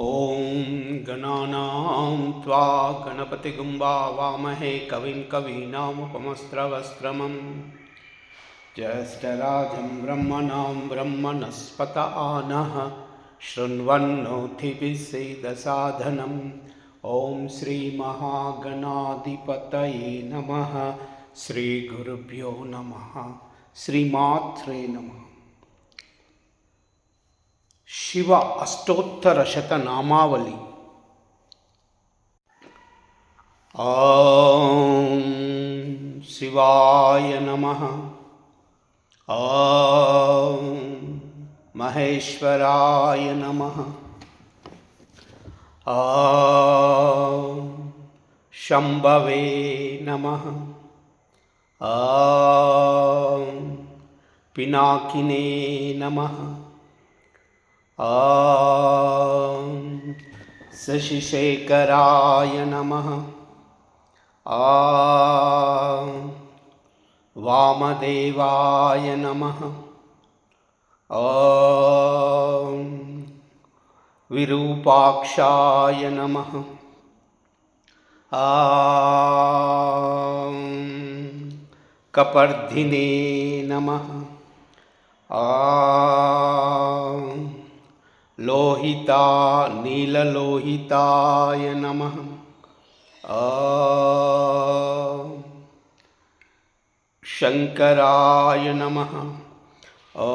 ॐ गणानां त्वा गणपतिगुं वामहे कविं कवीनामुपमस्रवस्त्रमं ज्येष्ठराजं ब्रह्मणां ब्रह्मणस्पत आनः शृण्वन्नोतिभिः सीदसाधनम् ॐ श्रीमहागणाधिपतये नमः। श्रीगुरुभ्यो नमः। श्रीमात्रे नमः। शिव अष्टोत्तर शतनामावली। ॐ शिवाय नमः। ॐ महेश्वराय नमः। ॐ शंभवे नमः। ॐ पिनाकिने नमः। ॐ शशिशेखराय नमः। ॐ वामदेवाय नमः। ॐ विरूपाक्षाय नमः। ॐ कपर्दिने नमः। ॐ लोहिता नीललोहिताय नमः। ॐ शंकराय नमः। ॐ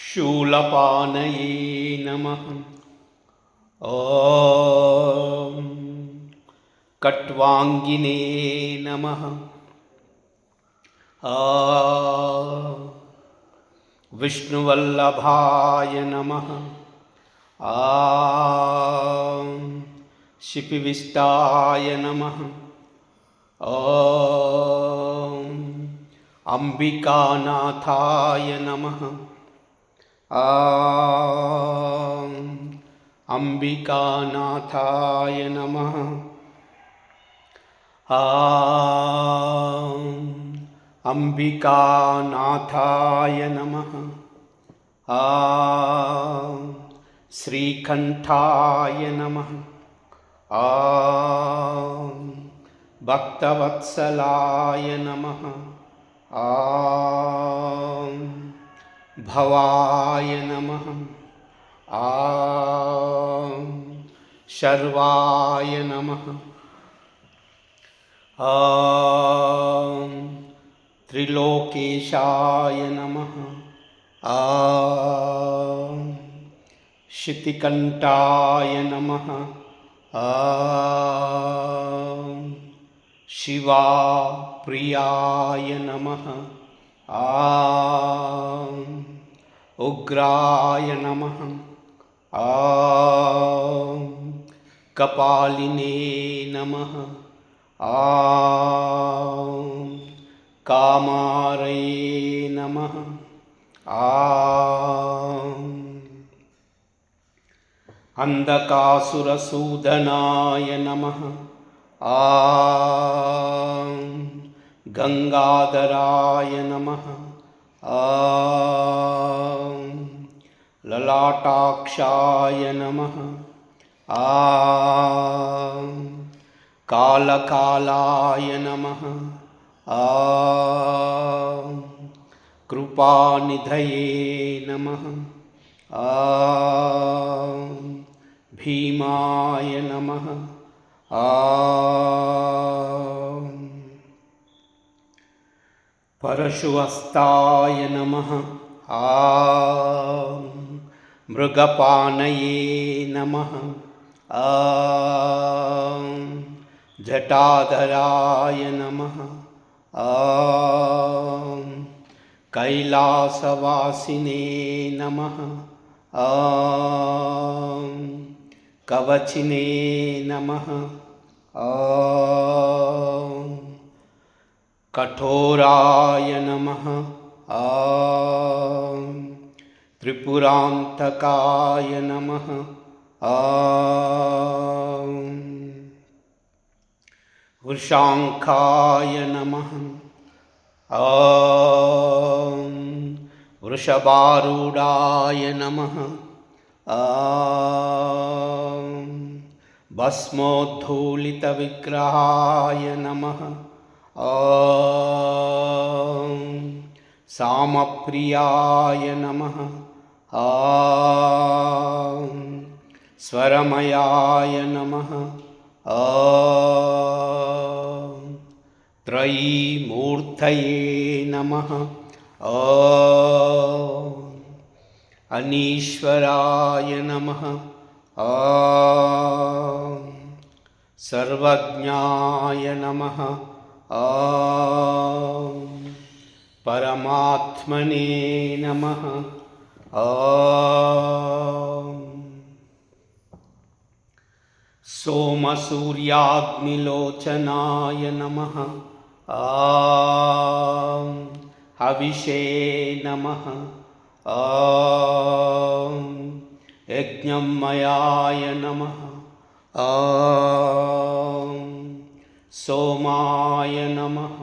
शूलपाणये नमः। ॐ कट्वांगिने नमः। ॐ विष्णुवल्लभाय नमः। ॐ शिपिविष्टाय नमः। ॐ अंबिकानाथाय नमः। ॐ अंबिकानाथाय नमः। ॐ अंबिकानाथाय नमः। ॐ श्रीकंठाय नमः। ॐ भक्तवत्सलाय नमः। ॐ भवाय नमः। ॐ शर्वाय नमः। ॐ त्रिलोकेशाय नमः। ॐ शितिकंठाय नमः। ॐ शिवा प्रियाय नमः। ॐ उग्राय नमः। ॐ कपालिने नमः। ॐ कामारये नमः। ॐ अंधकासुरसूदनाय नमः। ॐ गंगाधराय नमः। ॐ ललाटाक्षाय नमः। ॐ कालकालाय नमः। ॐ कृपानिधये नमः। ॐ भीमाय नमः। ॐ परशुहस्ताय नमः। ॐ मृगपाणये नमः। ॐ जटाधराय नमः। ॐ कैलासवासिने नमः। ॐ कवचिने नमः। ॐ कठोराय नमः। ॐ त्रिपुरान्तकाय नमः। ॐ वृषांखाय नमः। ॐ वृषभारूढाय नमः। भस्मोद्धूलितविग्रहाय नमः। सामप्रियाय नमः। स्वरमयाय नमः। त्रयीमूर्तये नमः। अनीश्वराय नमः। सर्वज्ञाय नमः। परमात्मने नमः। सोमसूर्याग्निलोचनाय नमः। हविषे नमः। यज्ञमयाय नमः। सोमाय नमः।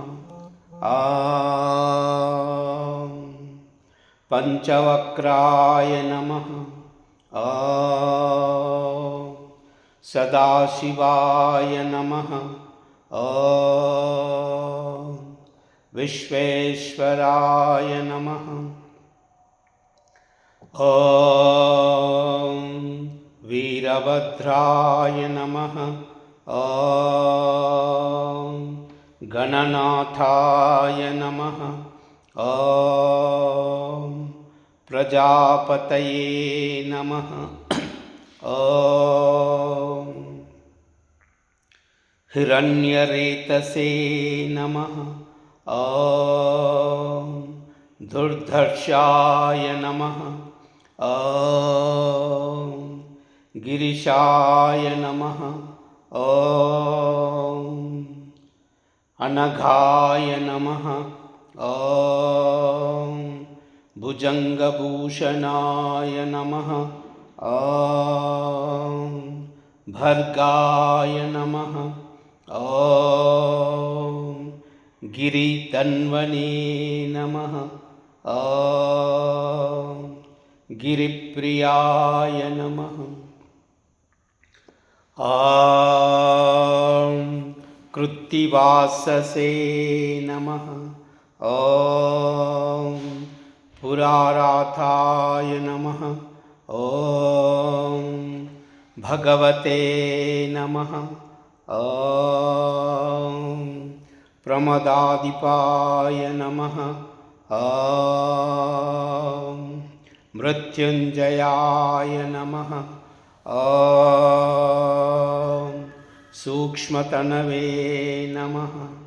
पंचवक्राय नमः। सदाशिवाय नमः। विश्वेश्वराय नमः। वीरभद्राय नमः। गणनाथाय नमः। प्रजापतये नमः। हिरण्यरेतसे नमः। दुर्धर्षाय नमः। गिरिशाय नमः। अनघाय नमः। भुजंगभूषणाय नमः। भर्गाय नमः। गिरितन्वने नमः। गिरिप्रियाय नमः। कृत्तिवाससे नमः। पुराराथाय नमः। भगवते नमः। प्रमदाधिपाय नमः। मृत्युंजयाय नमः। सूक्ष्मतनवे नमः।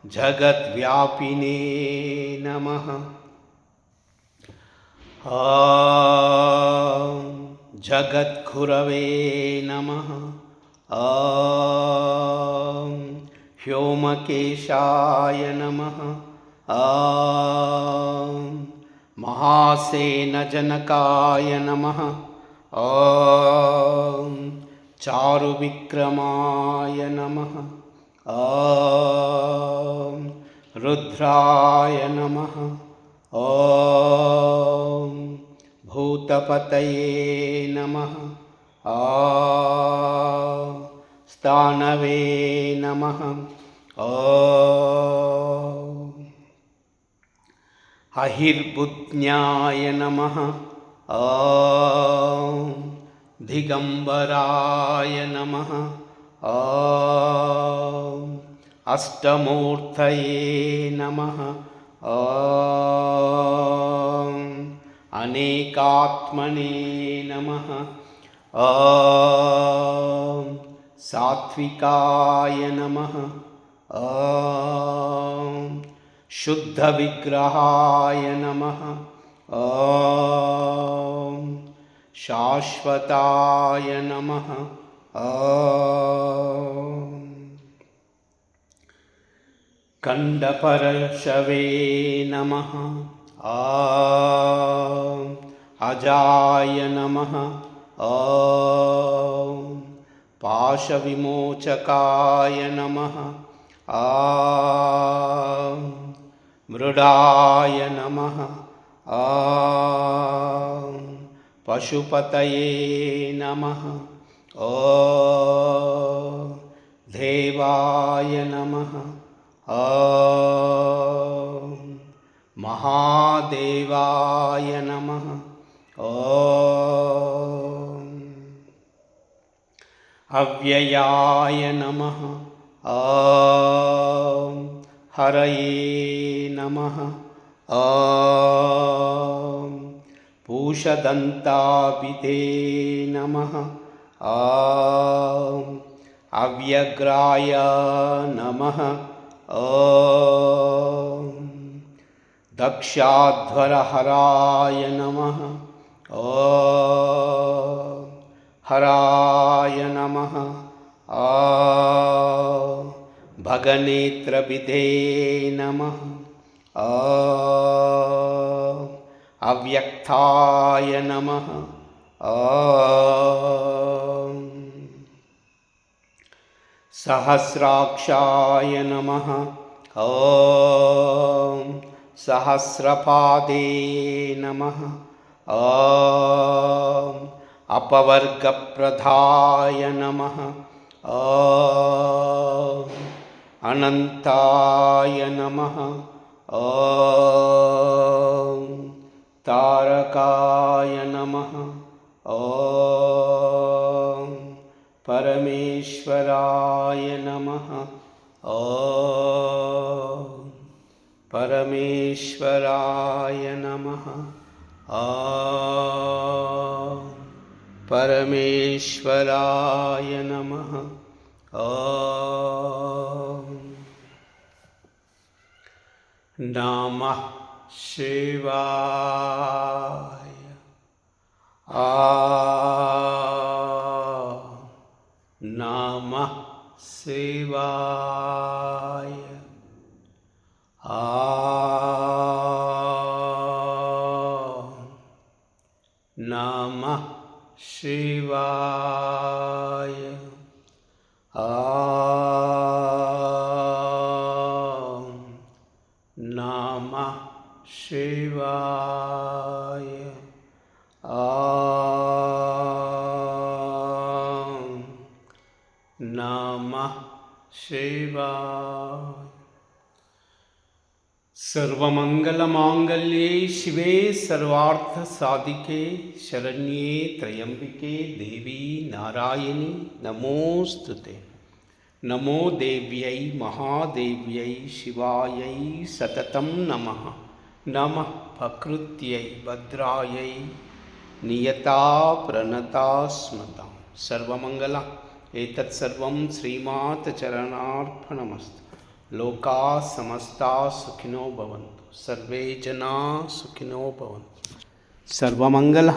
जगद्व्यापिने नमः। जगद्गुरवे नमः। व्योमकेशाय नमः। महासेनजनकाय नमः। चारुविक्रमाय नमः। रुद्राय नमः। भूतपतये नमः। स्थानवे नमः। अहिर्बुद्ध्याय नमः। दिगंबराय नमः। अष्टमूर्तये नमः। अनेकात्मने नमः। सात्विकाय नमः। शुद्धविग्रहाय नमः। शाश्वताय नमः। कंडपरशवे नमः। अजाय नमः। पाशविमोचकाय नमः। मृडाय नमः। ॐ पशुपतये नमः। ॐ देवाय नमः। ॐ महादेवाय नमः। ॐ अव्ययाय नमः। ॐ हरये नमः। ॐ पूषदन्ताभिधे नमः। ॐ अव्यग्राय नमः। ॐ दक्षाध्वरहराय नमः। ॐ हराय नमः। ॐ भगनेत्रभिधे नमः। ॐ अव्यक्ताय नमः। ॐ सहस्राक्षाय नमः। ॐ सहस्रपादे नमः। ॐ अपवर्गप्रदाय नमः। ॐ अनन्ताय नमः। ॐ तारकाय नमः। ॐ परमेश्वराय नमः। ॐ परमेश्वराय नमः। ॐ परमेश्वराय नमः। ॐ नमः शिवाय। नमः शिवाय। नमः शिवाय। नमः शिवाय। नमः शिवाय। सर्वमंगलमांगल्ये शिवे सर्वार्थसाधिके शरण्ये त्र्यंबिके देवी नारायणी नमोस्तुते। नमो देव्यै महादेव्यै शिवायै सततं नमः। नमः प्रकृत्यै भद्रायै नियता प्रणता स्मृता। सर्वमंगल एतत्सर्वं श्रीमात् चरणार्पणमस्तु। लोका समस्ता सुखिनो भवन्तु। सर्वे जना सुखिनो भवन्तु। सर्वमंगल।